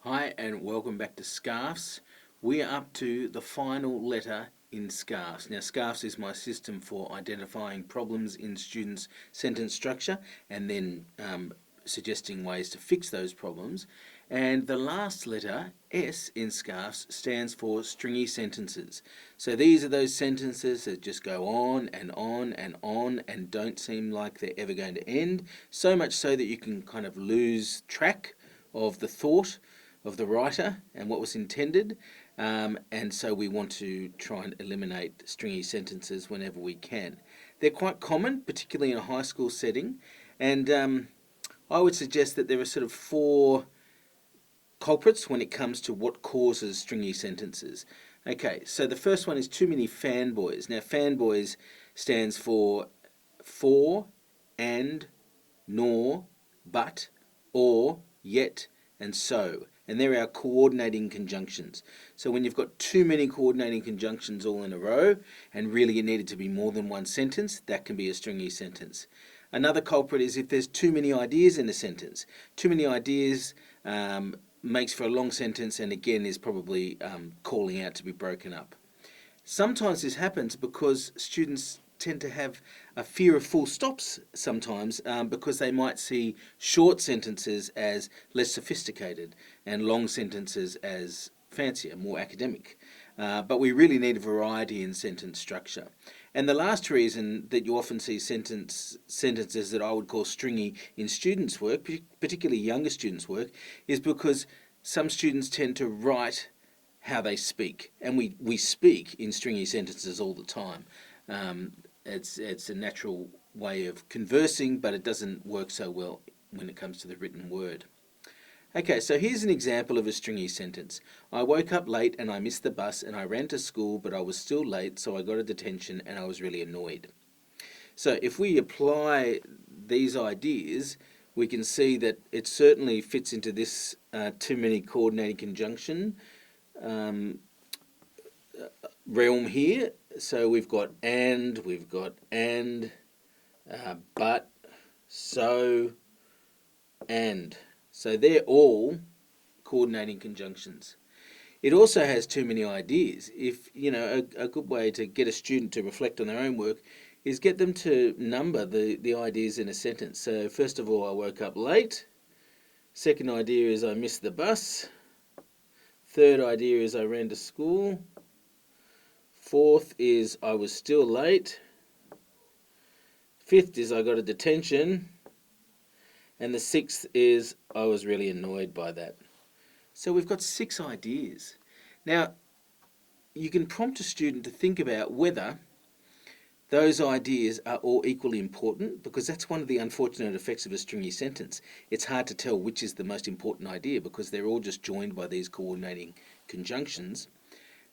Hi and welcome back to SCARFS. We are up to the final letter in SCARFS. Now SCARFS is my system for identifying problems in students' sentence structure and then suggesting ways to fix those problems. And the last letter, S in SCARFS, stands for stringy sentences. So these are those sentences that just go on and on and on and don't seem like they're ever going to end, so much so that you can kind of lose track of the thought of the writer and what was intended, and so we want to try and eliminate stringy sentences whenever we can. They're quite common, particularly in a high school setting, and I would suggest that there are sort of four culprits when it comes to what causes stringy sentences. Okay, so the first one is too many fanboys. Now fanboys stands for, and, nor, but, or, yet, and so. And they're our coordinating conjunctions. So when you've got too many coordinating conjunctions all in a row, and really it needed to be more than one sentence, that can be a stringy sentence. Another culprit is if there's too many ideas in a sentence. Too many ideas makes for a long sentence and again is probably calling out to be broken up. Sometimes this happens because students tend to have a fear of full stops sometimes because they might see short sentences as less sophisticated and long sentences as fancier, more academic. But we really need a variety in sentence structure. And the last reason that you often see sentences that I would call stringy in students' work, particularly younger students' work, is because some students tend to write how they speak, and we speak in stringy sentences all the time. It's a natural way of conversing, but it doesn't work so well when it comes to the written word. Okay, so here's an example of a stringy sentence. I woke up late and I missed the bus and I ran to school, but I was still late, so I got a detention and I was really annoyed. So if we apply these ideas, we can see that it certainly fits into this too many coordinating conjunction realm here. So we've got and, but, so, and. So they're all coordinating conjunctions. It also has too many ideas. If, a good way to get a student to reflect on their own work is get them to number the ideas in a sentence. So first of all, I woke up late. Second idea is I missed the bus. Third idea is I ran to school. Fourth is I was still late. Fifth is I got a detention. And the sixth is I was really annoyed by that. So we've got 6 ideas. Now, you can prompt a student to think about whether those ideas are all equally important, because that's one of the unfortunate effects of a stringy sentence. It's hard to tell which is the most important idea because they're all just joined by these coordinating conjunctions.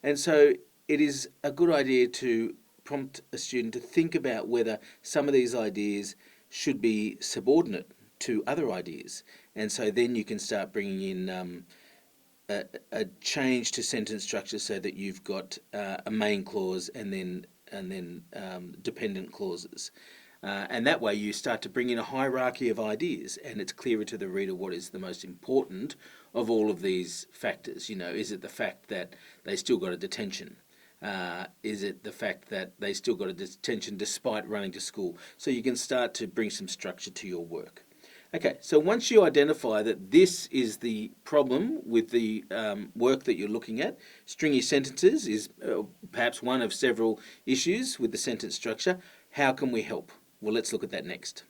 And so it is a good idea to prompt a student to think about whether some of these ideas should be subordinate to other ideas. And so then you can start bringing in a change to sentence structure so that you've got a main clause and then dependent clauses. And that way you start to bring in a hierarchy of ideas, and it's clearer to the reader what is the most important of all of these factors. Is it the fact that they still got a detention? Is it the fact that they still got a detention despite running to school? So you can start to bring some structure to your work. Okay, so once you identify that this is the problem with the work that you're looking at, stringy sentences is perhaps one of several issues with the sentence structure, how can we help? Well, let's look at that next.